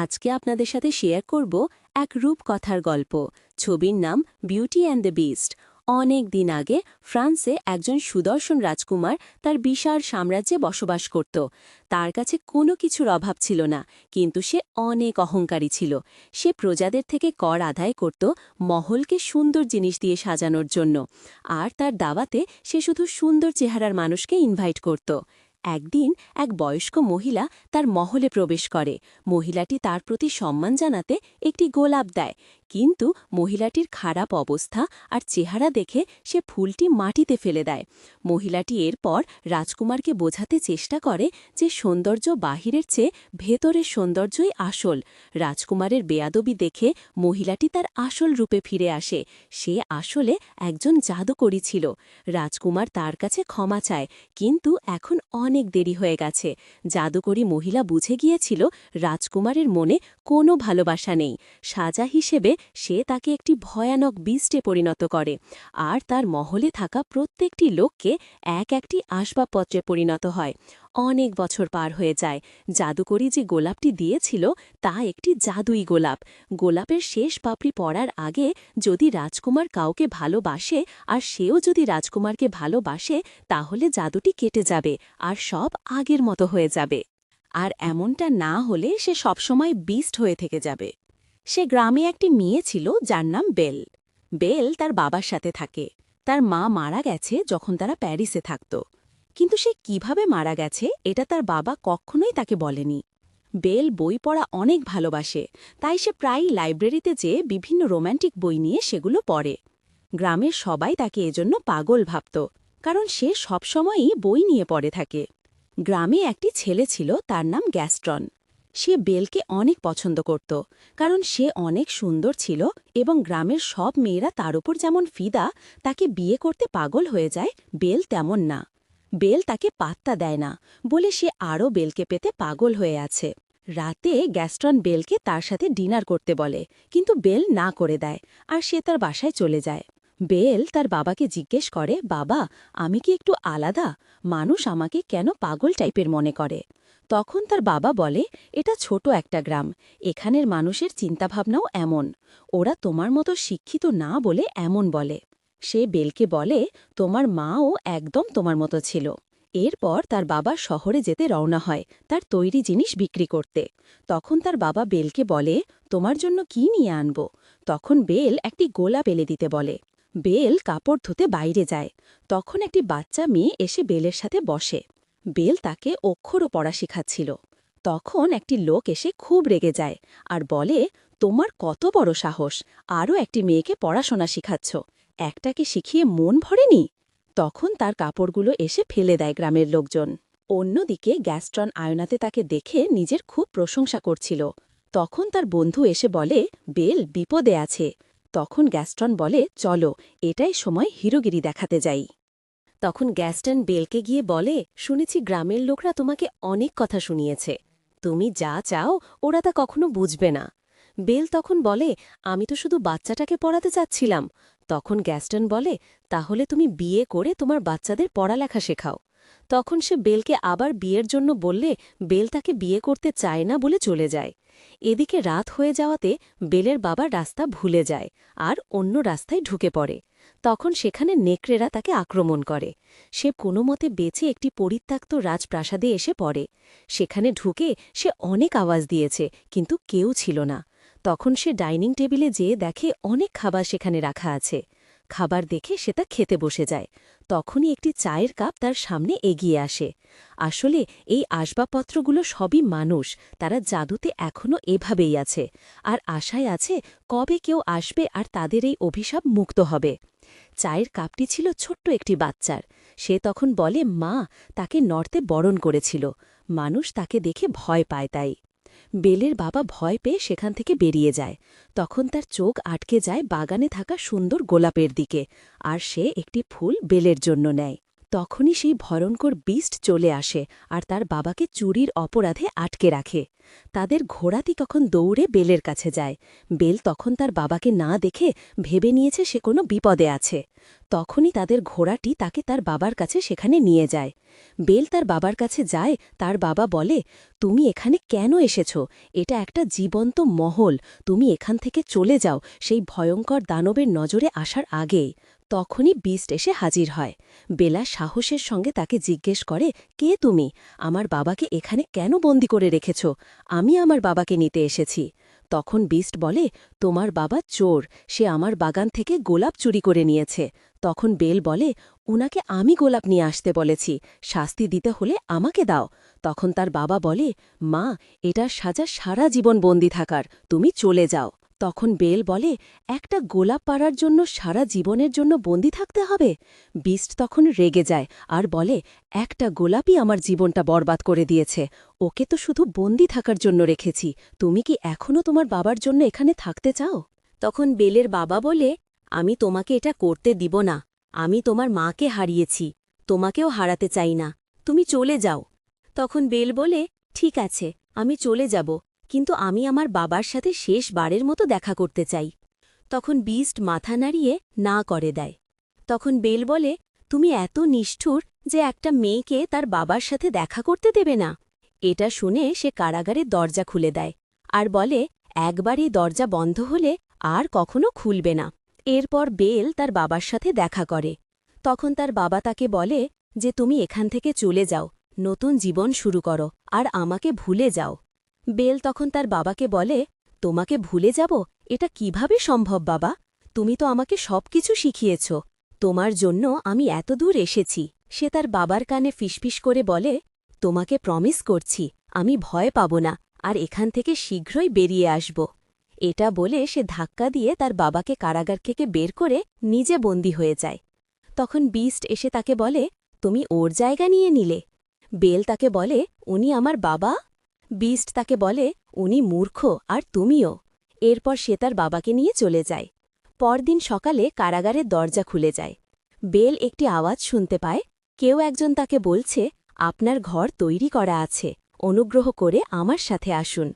আজকে আপনাদের সাথে শেয়ার করব এক রূপকথার গল্প। ছবির নাম বিউটি অ্যান্ড দ্য বিস্ট। অনেক দিন আগে ফ্রান্সে একজন সুদর্শন রাজকুমার তার বিশাল সাম্রাজ্যে বসবাস করত। তার কাছে কোনো কিছুর অভাব ছিল না, কিন্তু সে অনেক অহংকারী ছিল। সে প্রজাদের থেকে কর আদায় করত মহলকে সুন্দর জিনিস দিয়ে সাজানোর জন্য, আর তার দাওয়াতে সে শুধু সুন্দর চেহারার মানুষকে ইনভাইট করত। একদিন এক বয়স্ক মহিলা তার মহলে প্রবেশ করে। মহিলাটি তার প্রতি সম্মান জানাতে একটি গোলাপ দেয়, কিন্তু মহিলাটির খারাপ অবস্থা আর চেহারা দেখে সে ফুলটি মাটিতে ফেলে দেয়। মহিলাটি এরপর রাজকুমারকে বোঝাতে চেষ্টা করে যে সৌন্দর্য বাহিরের চেয়ে ভেতরের সৌন্দর্যই আসল। রাজকুমারের বেয়াদবি দেখে মহিলাটি তার আসল রূপে ফিরে আসে। সে আসলে একজন জাদুকরী ছিল। রাজকুমার তার কাছে ক্ষমা চায়, কিন্তু এখন অনেক দেরি হয়ে গেছে। জাদুকরী মহিলা বুঝে গিয়েছিল রাজকুমারের মনে কোনো ভালোবাসা নেই। সাজা হিসেবে সে তাকে একটি ভয়ানক বিস্টে পরিণত করে, আর তার মহলে থাকা প্রত্যেকটি লোককে একটি আসবাবপত্রে পরিণত হয়। অনেক বছর পার হয়ে যায়। জাদুকরী যে গোলাপটি দিয়েছিল তা একটি জাদুই গোলাপ। গোলাপের শেষ পাপড়ি পড়ার আগে যদি রাজকুমার কাউকে ভালোবাসে আর সেও যদি রাজকুমারকে ভালোবাসে, তাহলে জাদুটি কেটে যাবে আর সব আগের মতো হয়ে যাবে। আর এমনটা না হলে সে সবসময় বিস্ট হয়ে থেকে যাবে। সে গ্রামে একটি মেয়ে ছিল যার নাম বেল। বেল তার বাবার সাথে থাকে। তার মা মারা গেছে যখন তারা প্যারিসে থাকত, কিন্তু সে কিভাবে মারা গেছে এটা তার বাবা কখনোই তাকে বলেনি। বেল বই পড়া অনেক ভালোবাসে, তাই সে প্রায়ই লাইব্রেরিতে যেয়ে বিভিন্ন রোম্যান্টিক বই নিয়ে সেগুলো পড়ে। গ্রামের সবাই তাকে এজন্য পাগল ভাবত, কারণ সে সবসময়ই বই নিয়ে পড়ে থাকে। গ্রামে একটি ছেলে ছিল, তার নাম গ্যাস্ট্রন। সে বেলকে অনেক পছন্দ করত, কারণ সে অনেক সুন্দর ছিল এবং গ্রামের সব মেয়েরা তার উপর যেমন ফিদা, তাকে বিয়ে করতে পাগল হয়ে যায়, বেল তেমন না। বেল তাকে পাত্তা দেয় না বলে সে আরও বেলকে পেতে পাগল হয়ে আছে। রাতে গ্যাস্ট্রন বেলকে তার সাথে ডিনার করতে বলে, কিন্তু বেল না করে দেয় আর সে তার বাসায় চলে যায়। বেল তার বাবাকে জিজ্ঞেস করে, বাবা, আমি কি একটু আলাদা? মানুষ আমাকে কেন পাগল টাইপের মনে করে? তখন তার বাবা বলে, এটা ছোট একটা গ্রাম, এখানের মানুষের চিন্তাভাবনাও এমন। ওরা তোমার মতো শিক্ষিত না বলে এমন বলে। সে বেলকে বলে, তোমার মাও একদম তোমার মতো ছিল। এরপর তার বাবা শহরে যেতে রওনা হয় তার তৈরি জিনিস বিক্রি করতে। তখন তার বাবা বেলকে বলে, তোমার জন্য কি নিয়ে আনব? তখন বেল একটি গোলাপ এলে দিতে বলে। বেল কাপড় ধুতে বাইরে যায়। তখন একটি বাচ্চা মেয়ে এসে বেলের সাথে বসে। বেল তাকে অক্ষরও পড়া শেখাচ্ছিল। তখন একটি লোক এসে খুব রেগে যায় আর বলে, তোমার কত বড় সাহস, আরও একটি মেয়েকে পড়াশোনা শিখাচ্ছ, একটাকে শিখিয়ে মন ভরেনি? তখন তার কাপড়গুলো এসে ফেলে দেয় গ্রামের লোকজন। অন্যদিকে গ্যাস্ট্রন আয়নাতে তাকে দেখে নিজের খুব প্রশংসা করছিল। তখন তার বন্ধু এসে বলে, বেল বিপদে আছে। তখন গ্যাস্ট্রন বলে, চলো, এটাই সময় হিরোগিরি দেখাতে যাই। তখন গ্যাস্টন বেলকে গিয়ে বলে, শুনেছি গ্রামের লোকরা তোমাকে অনেক কথা শুনিয়েছে। তুমি যা চাও ওরা তা কখনো বুঝবে না। বেল তখন বলে, আমি তো শুধু বাচ্চাটাকে পড়াতে চাচ্ছিলাম। তখন গ্যাস্টন বলে, তাহলে তুমি বিয়ে করে তোমার বাচ্চাদের পড়ালেখা শেখাও। তখন সে বেলকে আবার বিয়ের জন্য বললে বেল তাকে বিয়ে করতে চায় না বলে চলে যায়। এদিকে রাত হয়ে যাওয়াতে বেলের বাবা রাস্তা ভুলে যায় আর অন্য রাস্তায় ঢুকে পড়ে। তখন সেখানে নেকড়েরা তাকে আক্রমণ করে। সে কোনোমতে বেঁচে একটি পরিত্যক্ত রাজপ্রাসাদে এসে পড়ে। সেখানে ঢুকে সে অনেক আওয়াজ দিয়েছে, কিন্তু কেউ ছিল না। তখন সে ডাইনিং টেবিলে যেয়ে দেখে অনেক খাবার সেখানে রাখা আছে। খাবার দেখে সে তা খেতে বসে যায়। তখনই একটি চায়ের কাপ তার সামনে এগিয়ে আসে। আসলে এই আসবাবপত্রগুলো সবই মানুষ, তারা জাদুতে এখনও এভাবেই আছে, আর আশায় আছে কবে কেউ আসবে আর তাদের এই অভিশাপ মুক্ত হবে। চায়ের কাপটি ছিল ছোট্ট একটি বাচ্চার। সে তখন বলে, মা তাকে নর্তে বরণ করেছিল, মানুষ তাকে দেখে ভয় পায় তাই। বেলের বাবা ভয় পেয়ে সেখান থেকে বেরিয়ে যায়। তখন তার চোখ আটকে যায় বাগানে থাকা সুন্দর গোলাপের দিকে, আর সে একটি ফুল বেলের জন্য নেয়। তখনই সেই ভয়ঙ্কর বিস্ট চলে আসে আর তার বাবাকে চুরির অপরাধে আটকে রাখে। তাদের ঘোড়াটি তখন দৌড়ে বেলের কাছে যায়। বেল তখন তার বাবাকে না দেখে ভেবে নিয়েছে সে কোনো বিপদে আছে। তখনই তাদের ঘোড়াটি তাকে তার বাবার কাছে সেখানে নিয়ে যায়। বেল তার বাবার কাছে যায়, তার বাবা বলে, তুমি এখানে কেন এসেছ? এটা একটা জীবন্ত মহল, তুমি এখান থেকে চলে যাও সেই ভয়ঙ্কর দানবের নজরে আসার আগেই। তখনই বিস্ট এসে হাজির হয়। বেলা সাহসের সঙ্গে তাকে জিজ্ঞেস করে, কে তুমি? আমার বাবাকে এখানে কেন বন্দি করে রেখেছ? আমি আমার বাবাকে নিতে এসেছি। তখন বিস্ট বলে, তোমার বাবা চোর, সে আমার বাগান থেকে গোলাপ চুরি করে নিয়েছে। তখন বেল বলে, উনাকে আমি গোলাপ নিয়ে আসতে বলেছি, শাস্তি দিতে হলে আমাকে দাও। তখন তার বাবা বলে, মা, এটার সাজা সারা জীবন বন্দি থাকার, তুমি চলে যাও। তখন বেল বলে, একটা গোলাপ পাড়ার জন্য সারা জীবনের জন্য বন্দি থাকতে হবে? বিস্ট তখন রেগে যায় আর বলে, একটা গোলাপই আমার জীবনটা বরবাদ করে দিয়েছে, ওকে তো শুধু বন্দি থাকার জন্য রেখেছি, তুমি কি এখনও তোমার বাবার জন্য এখানে থাকতে চাও? তখন বেলের বাবা বলে, আমি তোমাকে এটা করতে দিব না, আমি তোমার মাকে হারিয়েছি, তোমাকেও হারাতে চাই না, তুমি চলে যাও। তখন বেল বলে, ঠিক আছে, আমি চলে যাব, কিন্তু আমি আমার বাবার সাথে শেষবারের মতো দেখা করতে চাই। তখন বিস্ট মাথা নাড়িয়ে না করে দেয়। তখন বেল বলে, তুমি এত নিষ্ঠুর যে একটা মেয়েকে তার বাবার সাথে দেখা করতে দেবে না? এটা শুনে সে কারাগারের দরজা খুলে দেয় আর বলে, একবার এই দরজা বন্ধ হলে আর কখনো খুলবে না। এরপর বেল তার বাবার সাথে দেখা করে। তখন তার বাবা তাকে বলে যে, তুমি এখান থেকে চলে যাও, নতুন জীবন শুরু করো আর আমাকে ভুলে যাও। বেল তখন তার বাবাকে বলে, তোমাকে ভুলে যাব? এটা কিভাবে সম্ভব বাবা? তুমি তো আমাকে সবকিছু শিখিয়েছ, তোমার জন্য আমি এত দূর এসেছি। সে তার বাবার কানে ফিসফিস করে বলে, তোমাকে প্রমিস করছি আমি ভয় পাব না আর এখান থেকে শীঘ্রই বেরিয়ে আসব। এটা বলে সে ধাক্কা দিয়ে তার বাবাকে কারাগার থেকে বের করে নিজে বন্দী হয়ে যায়। তখন বিস্ট এসে তাকে বলে, তুমি ওর জায়গা নিয়ে নিলে? বেল তাকে বলে, উনি আমার বাবা? বিস্ট তাকে বলে, উনি মূর্খ আর তুমিও। এরপর সে তার বাবাকে নিয়ে চলে যায়। পরদিন সকালে কারাগারের দরজা খুলে যায়। বেল একটি আওয়াজ শুনতে পায়, কেউ একজন তাকে বলছে, আপনার ঘর তৈরি করা আছে, অনুগ্রহ করে আমার সাথে আসুন।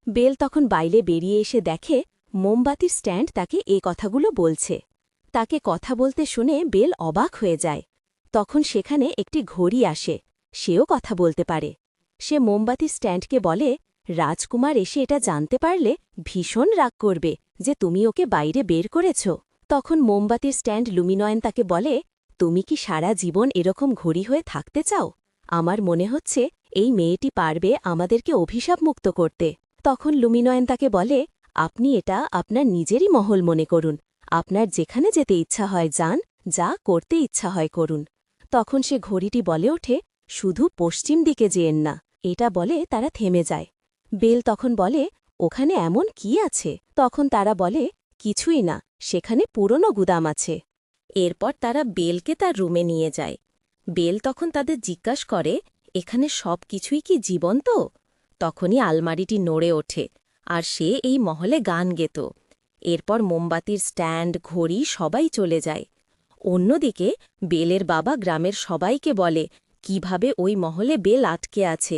বেল তখন বাইরে বেরিয়ে এসে দেখে মোমবাতির স্ট্যান্ড তাকে এ কথাগুলো বলছে। তাকে কথা বলতে শুনে বেল অবাক হয়ে যায়। তখন সেখানে একটি ঘড়ি আসে, সেও কথা বলতে পারে। সে মোমবাতির স্ট্যান্ডকে বলে, রাজকুমার এসে এটা জানতে পারলে ভীষণ রাগ করবে যে তুমি ওকে বাইরে বের করেছ। তখন মোমবাতির স্ট্যান্ড লুমিনয়েন তাকে বলে, তুমি কি সারা জীবন এরকম ঘড়ি হয়ে থাকতে চাও? আমার মনে হচ্ছে এই মেয়েটি পারবে আমাদেরকে অভিশাপমুক্ত করতে। তখন লুমিনয়েন তাকে বলে, আপনি এটা আপনার নিজেরই মহল মনে করুন, আপনার যেখানে যেতে ইচ্ছা হয় যান, যা করতে ইচ্ছা হয় করুন। তখন সে ঘড়িটি বলে ওঠে, শুধু পশ্চিম দিকে যেয়েন না। এটা বলে তারা থেমে যায়। বেল তখন বলে, ওখানে এমন কি আছে? তখন তারা বলে, কিছুই না, সেখানে পুরনো গুদাম আছে। এরপর তারা বেলকে তার রুমে নিয়ে যায়। বেল তখন তাদের জিজ্ঞাস করে, এখানে সব কিছুই কি জীবন্ত? তখনই আলমারিটি নড়ে ওঠে আর সে এই মহলে গান গেত। এরপর মোমবাতির স্ট্যান্ড, ঘড়ি সবাই চলে যায়। অন্যদিকে বেলের বাবা গ্রামের সবাইকে বলে কিভাবে ওই মহলে বেল আটকে আছে।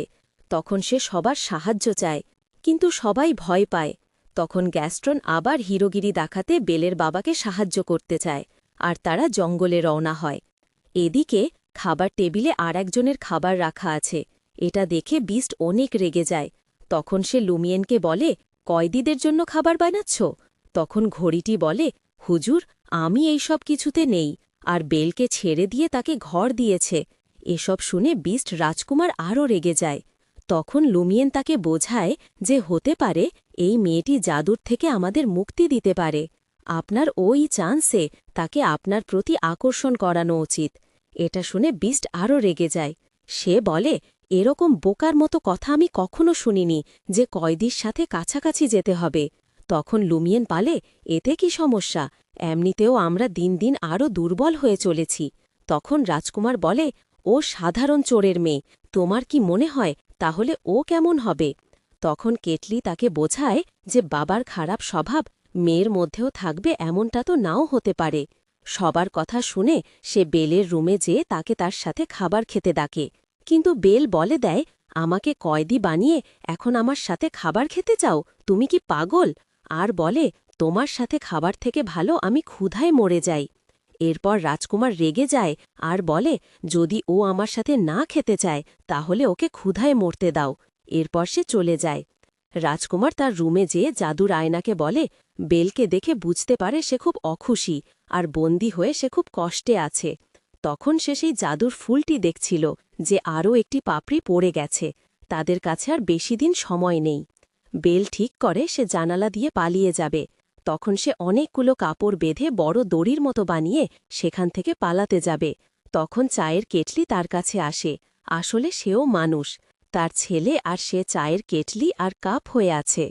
তখন সে সবার সাহায্য চায়, কিন্তু সবাই ভয় পায়। তখন গ্যাস্ট্রন আবার হিরোগিরি দেখাতে বেলের বাবাকে সাহায্য করতে চায় আর তারা জঙ্গলে রওনা হয়। এদিকে খাবার টেবিলে আর একজনের খাবার রাখা আছে। এটা দেখে বিস্ট অনেক রেগে যায়। তখন সে লুমিয়েনকে বলে, কয়েদিদের জন্য খাবার বানাচ্ছ? তখন ঘড়িটি বলে, হুজুর, আমি এই সব কিছুতে নেই, আর বেলকে ছেড়ে দিয়ে তাকে ঘর দিয়েছে। এসব শুনে বিস্ট রাজকুমার আরও রেগে যায়। তখন লুমিয়েন তাকে বোঝায় যে হতে পারে এই মেয়েটি জাদুর থেকে আমাদের মুক্তি দিতে পারে। আপনার ওই চান্সে তাকে আপনার প্রতি আকর্ষণ করানো উচিত। এটা শুনে বিস্ট আরও রেগে যায়। সে বলে, এরকম বোকার মতো কথা আমি কখনো শুনিনি যে কয়েদির সাথে কাছাকাছি যেতে হবে। তখন লুমিয়েন পালে, এতে কি সমস্যা? এমনিতেও আমরা দিন দিন আরও দুর্বল হয়ে চলেছি। তখন রাজকুমার বলে, ও সাধারণ চোরের মেয়ে, তোমার কি মনে হয় তাহলে ও কেমন হবে? তখন কেটলি তাকে বোঝায় যে বাবার খারাপ স্বভাব মেয়ের মধ্যেও থাকবে এমনটা তো নাও হতে পারে। সবার কথা শুনে সে বেলের রুমে যেয়ে তাকে তার সাথে খাবার খেতে ডাকে, কিন্তু বেল বলে দেয়, আমাকে কয়েদি বানিয়ে এখন আমার সাথে খাবার খেতে চাও, তুমি কি পাগল? আর বলে, তোমার সাথে খাবার থেকে ভালো আমি ক্ষুধায় মরে যাই। এরপর রাজকুমার রেগে যায় আর বলে, যদি ও আমার সাথে না খেতে চায় তাহলে ওকে ক্ষুধায় মরতে দাও। এরপর সে চলে যায়। রাজকুমার তার রুমে যেয়ে জাদুর আয়নাকে বলে, বেলকে দেখে বুঝতে পারে সে খুব অখুশি আর বন্দী হয়ে সে খুব কষ্টে আছে। তখন সে সেই জাদুর ফুলটি দেখছিল যে আরও একটি পাপড়ি পড়ে গেছে, তাদের কাছে আর বেশি দিন সময় নেই। বেল ঠিক করে সে জানালা দিয়ে পালিয়ে যাবে। তখন সে অনেকগুলো কাপড় বেঁধে বড় দড়ির মতো বানিয়ে সেখান থেকে পালাতে যাবে। তখন চায়ের কেটলি তার কাছে আসে। আসলে সেও মানুষ, তার ছেলে, আর সে চায়ের কেটলি আর কাপ হয়ে আছে।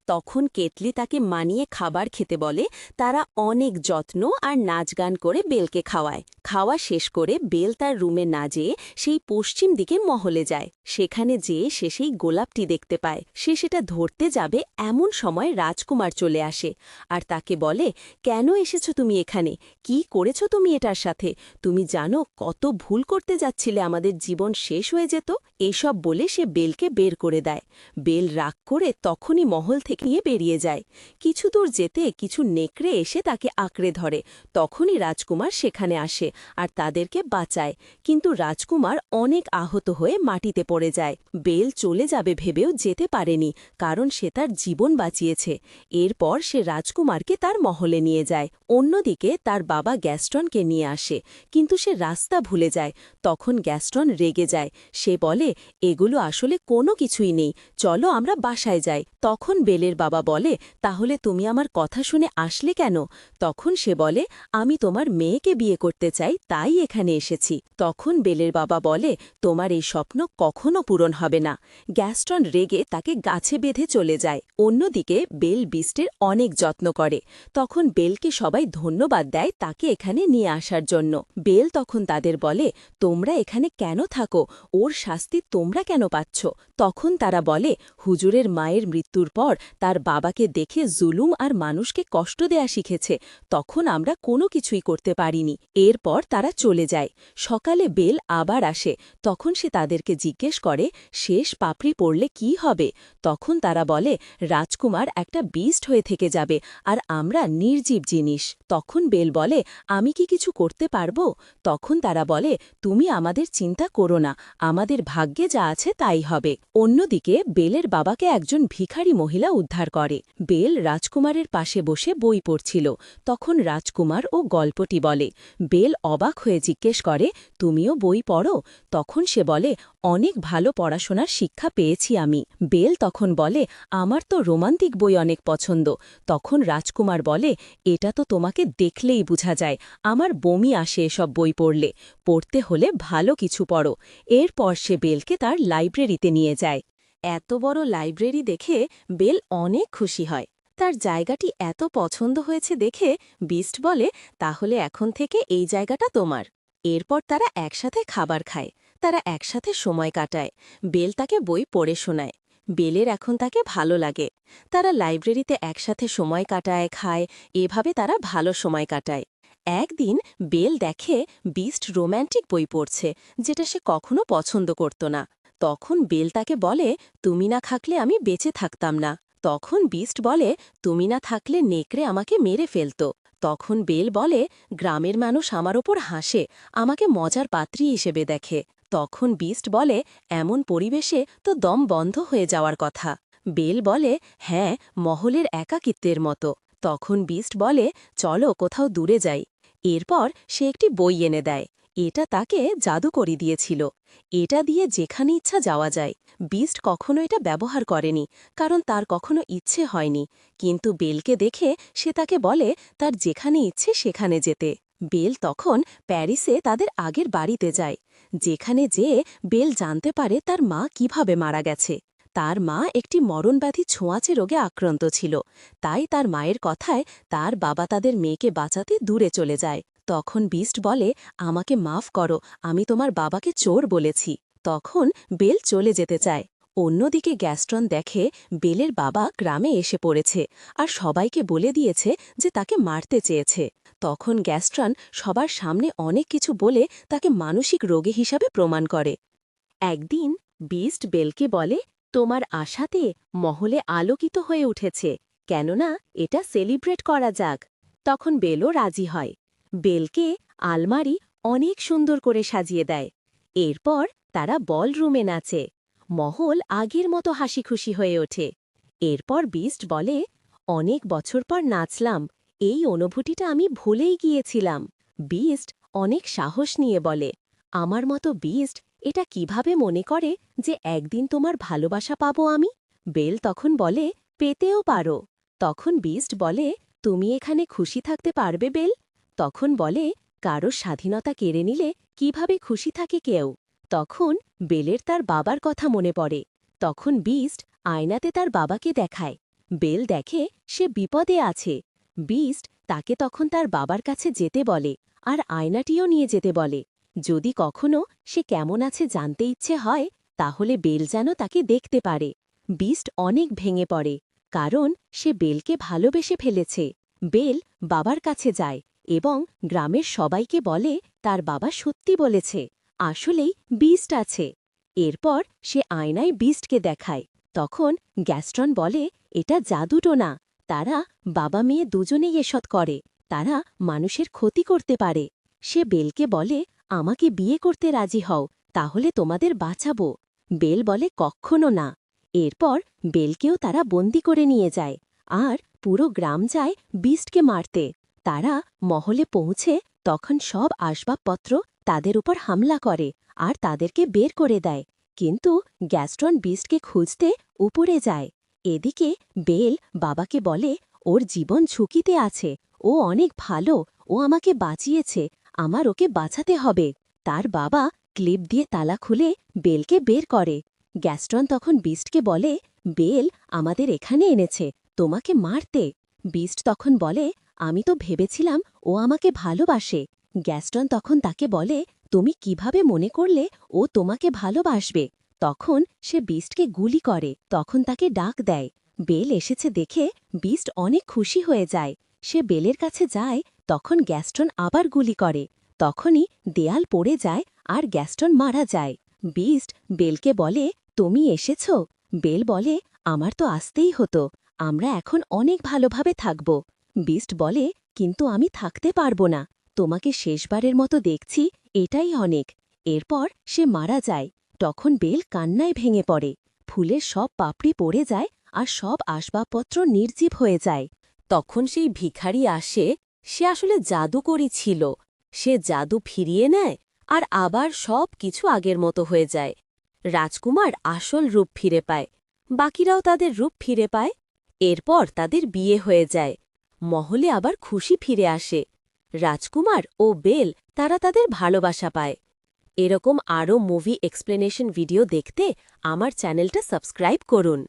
তখন কেটলি তাকে মানিয়ে খাবার খেতে বলে। তারা অনেক যত্ন আর নাচ গান করে বেলকে খাওয়ায়। খাওয়া শেষ করে বেল তার রুমে না যেয়ে সেই পশ্চিম দিকে মহলে যায়। সেখানে যেয়ে সে সেই গোলাপটি দেখতে পায়। সে সেটা ধরতে যাবে এমন সময় রাজকুমার চলে আসে আর তাকে বলে, কেন এসেছো তুমি এখানে? কি করেছো তুমি এটার সাথে? তুমি জানো কত ভুল করতে যাচ্ছিলে, আমাদের জীবন শেষ হয়ে যেত। এসব বলে সে বেলকে বের করে দেয়। বেল রাগ করে তখনই মহল থেকে নিয়ে বেরিয়ে যায়। কিছু দূর যেতে কিছু নেকড়ে এসে তাকে আঁকড়ে ধরে। তখনই রাজকুমার সেখানে আসে আর তাদেরকে বাঁচায়, কিন্তু রাজকুমার অনেক আহত হয়ে মাটিতে পড়ে যায়। বেল চলে যাবে ভেবেও যেতে পারেনি, কারণ সে তার জীবন বাঁচিয়েছে। এরপর সে রাজকুমারকে তার মহলে নিয়ে যায়। অন্যদিকে তার বাবা গ্যাস্টনকে নিয়ে আসে, কিন্তু সে রাস্তা ভুলে যায়। তখন গ্যাস্টন রেগে যায়। সে বলে, এগুলো আসলে কোনো কিছুই নেই, চলো আমরা বাসায় যাই। তখন বেলের বাবা বলে, তাহলে তুমি আমার কথা শুনে আসলে কেন? তখন সে বলে, আমি তোমার মেয়েকে বিয়ে করতে চাই, তাই এখানে এসেছি। তখন বেলের বাবা বলে, তোমার এই স্বপ্ন কখনো পূরণ হবে না। গ্যাস্টন রেগে তাকে গাছে বেঁধে চলে যায়। অন্যদিকে বেল বিস্টের অনেক যত্ন করে। তখন বেলকে সবাই ধন্যবাদ দেয় তাকে এখানে নিয়ে আসার জন্য। বেল তখন তাদের বলে, তোমরা এখানে কেন থাকো? ওর শাস্তি তোমরা কেন পাচ্ছ? তখন তারা বলে, হুজুরের মায়ের মৃত্যুর পর তার বাবাকে দেখে জুলুম আর মানুষকে কষ্ট দেয়া শিখেছে, তখন আমরা কোনো কিছুই করতে পারিনি। এরপর তারা চলে যায়। সকালে বেল আবার আসে। তখন সে তাদেরকে জিজ্ঞেস করে, শেষ পাপড়ি পড়লে কি হবে? তখন তারা বলে, রাজকুমার একটা বিস্ট হয়ে থেকে যাবে আর আমরা নির্জীব জিনিস। তখন বেল বলে, আমি কি কিছু করতে পারবো? তখন তারা বলে, তুমি আমাদের চিন্তা করো না, আমাদের ভাগ্যে যা আছে তাই হবে। অন্যদিকে বেলের বাবাকে একজন ভিখারি মহিলা উদ্ধার করে। বেল রাজকুমারের পাশে বসে বই পড়ছিল। তখন রাজকুমার ও গল্পটি বলে। বেল অবাক হয়ে জিজ্ঞেস করে, তুমিও বই পড়ো? তখন সে বলে, অনেক ভালো পড়াশোনার শিক্ষা পেয়েছি আমি। বেল তখন বলে, আমার তো রোমান্টিক বই অনেক পছন্দ। তখন রাজকুমার বলে, এটা তো তোমাকে দেখলেই বোঝা যায়, আমার বমি আসে এসব বই পড়লে। পড়তে হলে ভালো কিছু পড়ো। এরপর সে বেলকে তার লাইব্রেরিতে নিয়ে যায়। এত বড় লাইব্রেরি দেখে বেল অনেক খুশি হয়। তার জায়গাটি এত পছন্দ হয়েছে দেখে বিস্ট বলে, তাহলে এখন থেকে এই জায়গাটা তোমার। এরপর তারা একসাথে খাবার খায়, তারা একসাথে সময় কাটায়। বেল তাকে বই পড়ে শোনায়। বেলের এখন তাকে ভালো লাগে। তারা লাইব্রেরিতে একসাথে সময় কাটায়, খায়, এভাবে তারা ভালো সময় কাটায়। একদিন বেল দেখে বিস্ট রোম্যান্টিক বই পড়ছে, যেটা সে কখনো পছন্দ করত না। তখন বেল তাকে বলে, তুমি না থাকলে আমি বেঁচে থাকতাম না। তখন বিস্ট বলে, তুমি না থাকলে নেকড়ে আমাকে মেরে ফেলত। তখন বেল বলে, গ্রামের মানুষ আমার ওপর হাসে, আমাকে মজার পাত্রী হিসেবে দেখে। তখন বিস্ট বলে, এমন পরিবেশে তো দম বন্ধ হয়ে যাওয়ার কথা। বেল বলে, হ্যাঁ, মহলের একাকিত্বের মতো। তখন বিস্ট বলে, চলো কোথাও দূরে যাই। এরপর সে একটি বই এনে দেয়। এটা তাকে জাদুকরি দিয়েছিল। এটা দিয়ে যেখানে ইচ্ছা যাওয়া যায়। বিস্ট কখনো এটা ব্যবহার করেনি, কারণ তার কখনো ইচ্ছে হয়নি। কিন্তু বেলকে দেখে সে তাকে বলে তার যেখানে ইচ্ছে সেখানে যেতে। বেল তখন প্যারিসে তাদের আগের বাড়িতে যায়, যেখানে যেয়ে বেল জানতে পারে তার মা কিভাবে মারা গেছে। তার মা একটি মরণব্যাধি ছোঁয়াচে রোগে আক্রান্ত ছিল, তাই তার মায়ের কথায় তার বাবা তাদের মেয়েকে বাঁচাতে দূরে চলে যায়। তখন বিস্ট বলে, আমাকে মাফ করো, আমি তোমার বাবাকে চোর বলেছি। তখন বেল চলে যেতে চায়। অন্যদিকে গ্যাস্টন দেখে বেলের বাবা গ্রামে এসে পড়েছে আর সবাইকে বলে দিয়েছে যে তাকে মারতে চেয়েছে। তখন গ্যাস্ট্রন সবার সামনে অনেক কিছু বলে তাকে মানসিক রোগী হিসাবে প্রমাণ করে। একদিন বিস্ট বেলকে বলে, তোমার আশাতে মহলে আলোকিত হয়ে উঠেছে, কেননা এটা সেলিব্রেট করা যাক। তখন বেলও রাজি হয়। বেলকে আলমারি অনেক সুন্দর করে সাজিয়ে দেয়। এরপর তারা বলরুমে নাচে। মহল আগের মতো হাসিখুশি হয়ে ওঠে। এরপর বিস্ট বলে, অনেক বছর পর নাচলাম, এই অনুভূতিটা আমি ভুলেই গিয়েছিলাম। বিস্ট অনেক সাহস নিয়ে বলে, আমার মতো বিস্ট এটা কিভাবে মনে করে যে একদিন তোমার ভালোবাসা পাবো আমি? বেল তখন বলে, পেতেও পারো। তখন বিস্ট বলে, তুমি এখানে খুশি থাকতে পারবে বেল? তখন বলে, কারো স্বাধীনতা কেড়ে নিলে কিভাবে খুশি থাকে কেউ? তখন বেলের তার বাবার কথা মনে পড়ে। তখন বিস্ট আয়নাতে তার বাবাকে দেখায়। বেল দেখে সে বিপদে আছে। বিস্ট তাকে তখন তার বাবার কাছে যেতে বলে, আর আয়নাটিও নিয়ে যেতে বলে। যদি কখনো সে কেমন আছে জানতে ইচ্ছে হয়, তাহলে বেল যেন তাকে দেখতে পারে। বিস্ট অনেক ভেঙে পড়ে, কারণ সে বেলকে ভালোবেসে ফেলেছে। বেল বাবার কাছে যায় এবং গ্রামের সবাইকে বলে তার বাবা সত্যি বলেছে, আসলেই বিস্ট আছে। এরপর সে আয়নায় বিস্টকে দেখায়। তখন গ্যাস্ট্রন বলে, এটা জাদুটো না, তারা বাবা মেয়ে দুজনেই এসব করে, তারা মানুষের ক্ষতি করতে পারে। সে বেলকে বলে, আমাকে বিয়ে করতে রাজি হও, তাহলে তোমাদের বাঁচাবো। বেল বলে, কক্ষনো না। এরপর বেলকেও তারা বন্দি করে নিয়ে যায়, আর পুরো গ্রাম যায় বিস্টকে মারতে। তারা মহলে পৌঁছে তখন সব আসবাবপত্র তাদের উপর হামলা করে আর তাদেরকে বের করে দেয়। কিন্তু গ্যাস্ট্রন বিস্টকে খুঁজতে উপরে যায়। এদিকে বেল বাবাকে বলে, ওর জীবন ঝুঁকিতে আছে, ও অনেক ভালো, ও আমাকে বাঁচিয়েছে, আমার ওকে বাঁচাতে হবে। তার বাবা ক্লিপ দিয়ে তালা খুলে বেলকে বের করে। গ্যাস্ট্রন তখন বিস্টকে বলে, বেল আমাদের এখানে এনেছে তোমাকে মারতে। বিস্ট তখন বলে, আমি তো ভেবেছিলাম ও আমাকে ভালোবাসে। গ্যাস্ট্রন তখন তাকে বলে, তুমি কিভাবে মনে করলে ও তোমাকে ভালোবাসবে? তখন সে বিস্টকে গুলি করে, তখন তাকে ডাক দেয়। বেল এসেছে দেখে বিস্ট অনেক খুশি হয়ে যায়। সে বেলের কাছে যায়, তখন গ্যাস্ট্রন আবার গুলি করে। তখনই দেয়াল পড়ে যায় আর গ্যাস্ট্রন মারা যায়। বিস্ট বেলকে বলে, তুমি এসেছ? বেল বলে, আমার তো আসতেই হতো, আমরা এখন অনেক ভালোভাবে থাকব। বিস্ট বলে, কিন্তু আমি থাকতে পারবো না, তোমাকে শেষবারের মতো দেখছি, এটাই অনেক। এরপর সে মারা যায়। তখন বেল কান্নায় ভেঙে পড়ে। ফুলের সব পাপড়ি পড়ে যায় আর সব আসবাবপত্র নির্জীব হয়ে যায়। তখন সেই ভিখারি আসে, সে আসলে জাদুকরী ছিল। সে জাদু ফিরিয়ে নেয় আর আবার সব কিছু আগের মতো হয়ে যায়। রাজকুমার আসল রূপ ফিরে পায়, বাকিরাও তাদের রূপ ফিরে পায়। এরপর তাদের বিয়ে হয়ে যায়। মহলে আবার খুশি ফিরে আসে। রাজকুমার ও বেল তারা তাদের ভালোবাসা পায়। এরকম আরও মুভি এক্সপ্লেনেশন ভিডিও দেখতে আমার চ্যানেলটা সাবস্ক্রাইব করুন।